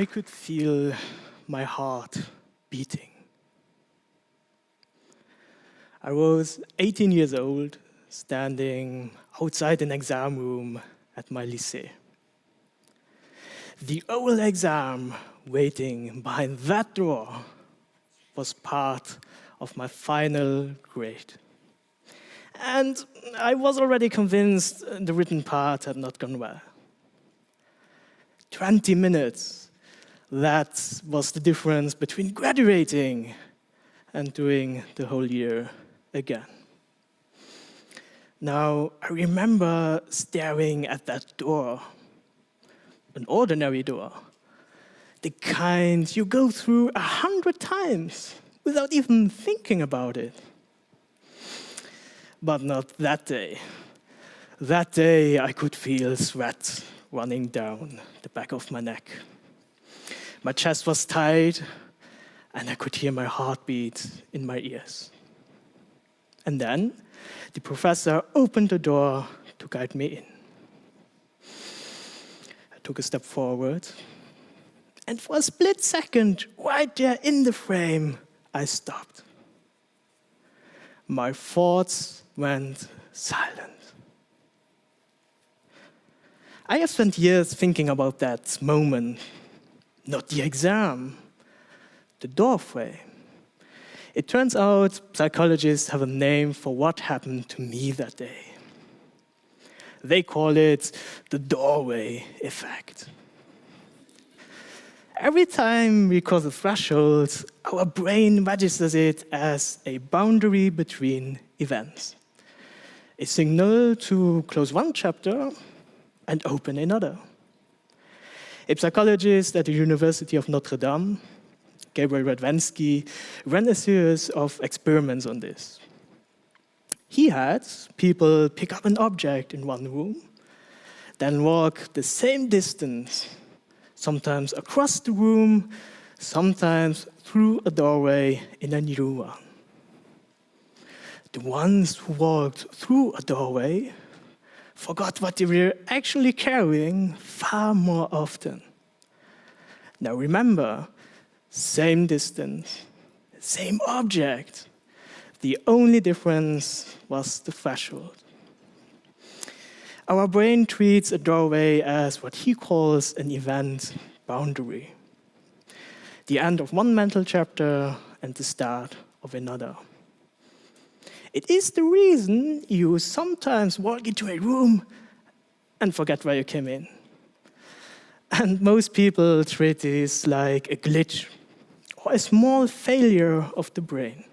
I could feel my heart beating. I was 18 years old, standing outside an exam room at my lycée. The old exam waiting behind that door was part of my final grade. And I was already convinced the written part had not gone well. 20 minutes, that was the difference between graduating and doing the whole year again. Now, I remember staring at that door, an ordinary door, the kind you go through 100 times without even thinking about it. But not that day. That day, I could feel sweat running down the back of my neck. My chest was tight, and I could hear my heartbeat in my ears. And then, the professor opened the door to guide me in. I took a step forward, and for a split second, right there in the frame, I stopped. My thoughts went silent. I have spent years thinking about that moment, not the exam, the doorway. It turns out psychologists have a name for what happened to me that day. They call it the doorway effect. Every time we cross a threshold, our brain registers it as a boundary between events. A signal to close one chapter and open another. A psychologist at the University of Notre Dame, Gabriel Radwanski, ran a series of experiments on this. He had people pick up an object in one room, then walk the same distance, sometimes across the room, sometimes through a doorway in a new one. The ones who walked through a doorway forgot what they were actually carrying far more often. Now remember, same distance, same object. The only difference was the threshold. Our brain treats a doorway as what he calls an event boundary. The end of one mental chapter and the start of another. It is the reason you sometimes walk into a room and forget why you came in. And most people treat this like a glitch or a small failure of the brain.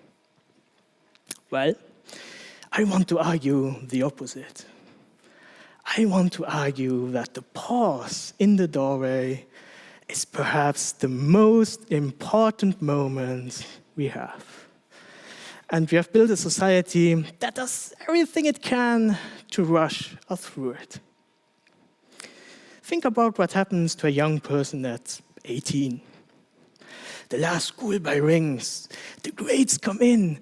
Well, I want to argue the opposite. I want to argue that the pause in the doorway is perhaps the most important moment we have. And we have built a society that does everything it can to rush us through it. Think about what happens to a young person at 18. The last school bell rings, the grades come in,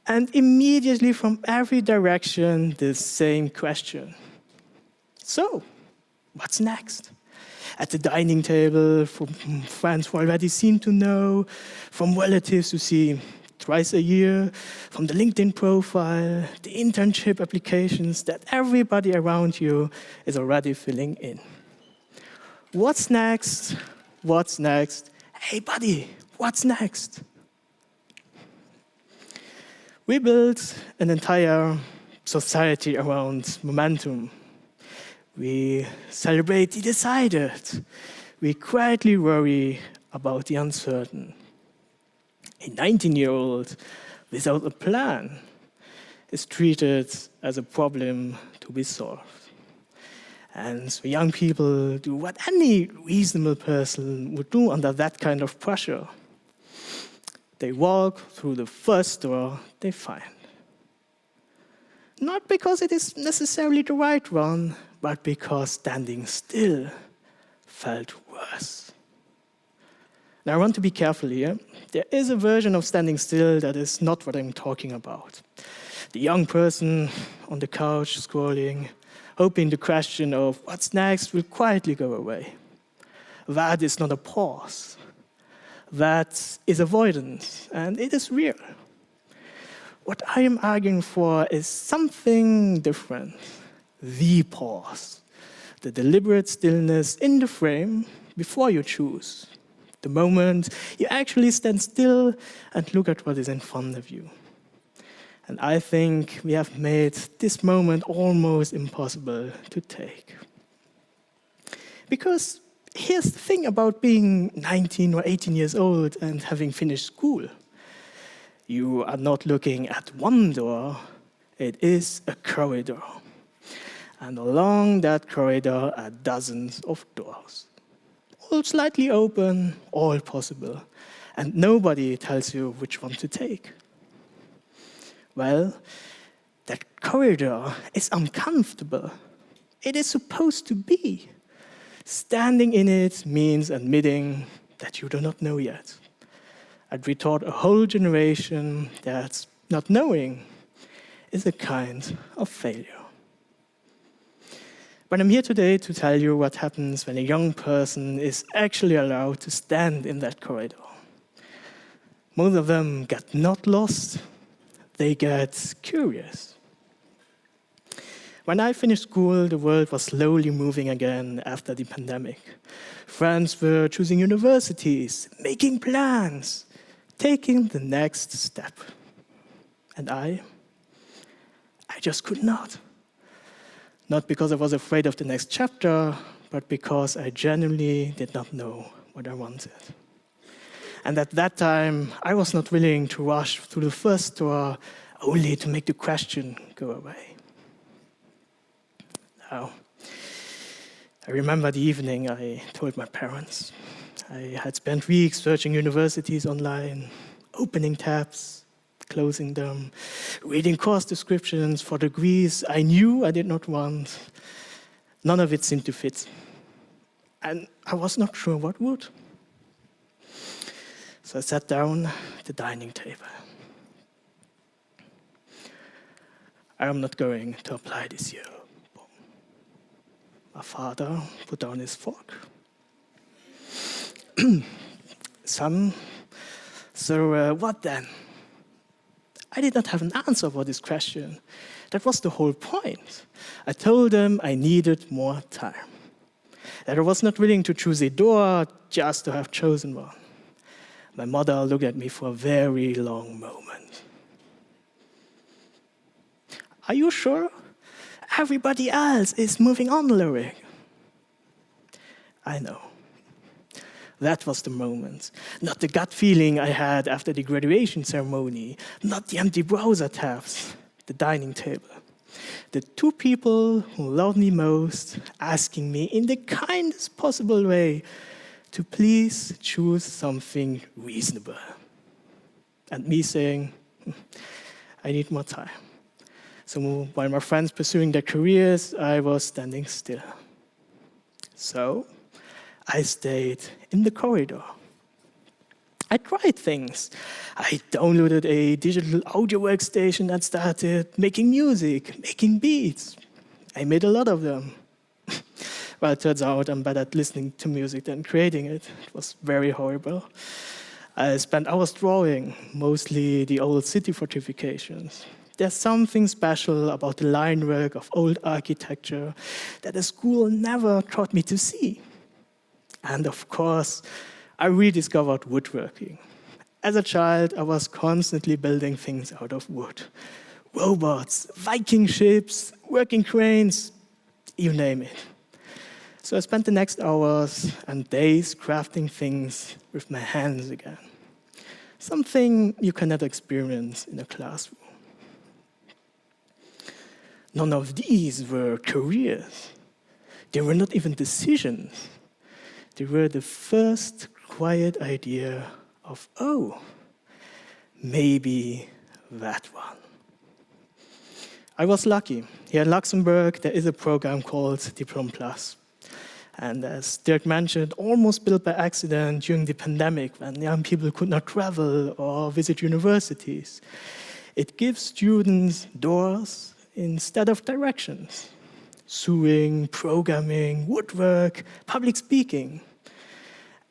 and immediately from every direction, the same question. So, what's next? At the dining table, from friends who already seem to know, from relatives who see twice a year, from the LinkedIn profile, the internship applications that everybody around you is already filling in. What's next? What's next? Hey buddy, what's next? We built an entire society around momentum. We celebrate the decided. We quietly worry about the uncertain. A 19-year-old without a plan is treated as a problem to be solved. And so young people do what any reasonable person would do under that kind of pressure. They walk through the first door they find. Not because it is necessarily the right one, but because standing still felt worse. Now I want to be careful here. There is a version of standing still that is not what I'm talking about. The young person on the couch scrolling, hoping the question of what's next will quietly go away. That is not a pause. That is avoidance, and it is real. What I am arguing for is something different. The pause. The deliberate stillness in the frame before you choose. The moment you actually stand still and look at what is in front of you. And I think we have made this moment almost impossible to take. Because here's the thing about being 19 or 18 years old and having finished school. You are not looking at one door, it is a corridor. And along that corridor are dozens of doors. All slightly open, all possible. And nobody tells you which one to take. Well, that corridor is uncomfortable. It is supposed to be. Standing in it means admitting that you do not know yet. And we taught a whole generation that not knowing is a kind of failure. But I'm here today to tell you what happens when a young person is actually allowed to stand in that corridor. Most of them get not lost, they get curious. When I finished school, the world was slowly moving again after the pandemic. Friends were choosing universities, making plans, taking the next step. And I just could not. Not because I was afraid of the next chapter, but because I genuinely did not know what I wanted. And at that time, I was not willing to rush through the first door only to make the question go away. Now, I remember the evening I told my parents. I had spent weeks searching universities online, opening tabs, closing them, reading course descriptions for degrees I knew I did not want. None of it seemed to fit. And I was not sure what would. So I sat down at the dining table. I am not going to apply this year. My father put down his fork. Son, so what then? I did not have an answer for this question. That was the whole point. I told them I needed more time. That I was not willing to choose a door just to have chosen one. My mother looked at me for a very long moment. Are you sure? Everybody else is moving on, Lyric. I know. That was the moment. Not the gut feeling I had after the graduation ceremony, not the empty browser tabs, the dining table. The two people who loved me most asking me in the kindest possible way to please choose something reasonable. And me saying, I need more time. So while my friends pursuing their careers, I was standing still. So I stayed in the corridor. I tried things. I downloaded a digital audio workstation and started making music, making beats. I made a lot of them. Well, it turns out I'm better at listening to music than creating it. It was very horrible. I spent hours drawing, mostly the old city fortifications. There's something special about the line work of old architecture that the school never taught me to see. And of course, I rediscovered woodworking. As a child, I was constantly building things out of wood. Robots, Viking ships, working cranes, you name it. So I spent the next hours and days crafting things with my hands again. Something you cannot experience in a classroom. None of these were careers. They were not even decisions. They were the first quiet idea of, oh, maybe that one. I was lucky. Here in Luxembourg, there is a program called Diplom Plus. And as Dirk mentioned, almost built by accident during the pandemic when young people could not travel or visit universities. It gives students doors instead of directions. Sewing, programming, woodwork, public speaking.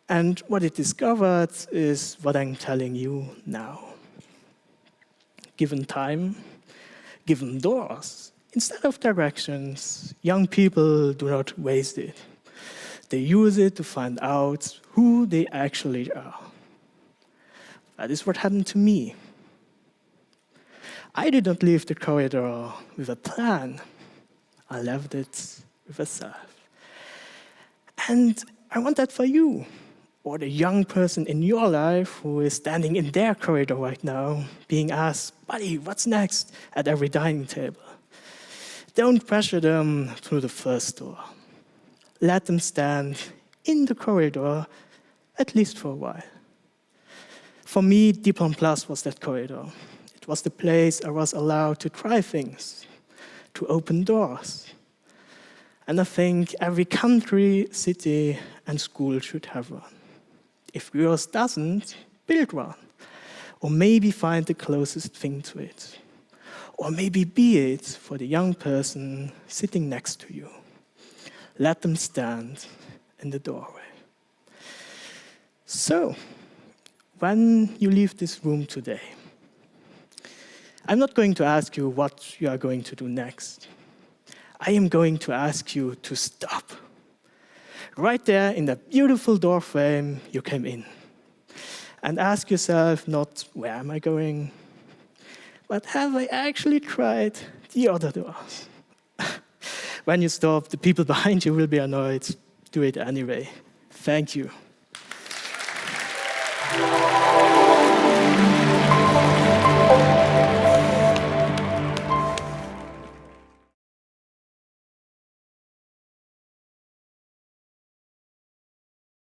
And what it discovered is what I'm telling you now. Given time, given doors, instead of directions, young people do not waste it. They use it to find out who they actually are. That is what happened to me. I did not leave the corridor with a plan. I left it with a self. And I want that for you, or the young person in your life who is standing in their corridor right now, being asked, buddy, what's next at every dining table? Don't pressure them through the first door. Let them stand in the corridor, at least for a while. For me, Diplom Plus was that corridor. It was the place I was allowed to try things, to open doors. And I think every country, city, and school should have one. If yours doesn't, build one. Or maybe find the closest thing to it. Or maybe be it for the young person sitting next to you. Let them stand in the doorway. So, when you leave this room today, I'm not going to ask you what you are going to do next. I am going to ask you to stop. Right there in that beautiful door frame you came in. And ask yourself not, where am I going? But have I actually tried the other doors? When you stop, the people behind you will be annoyed. Do it anyway. Thank you.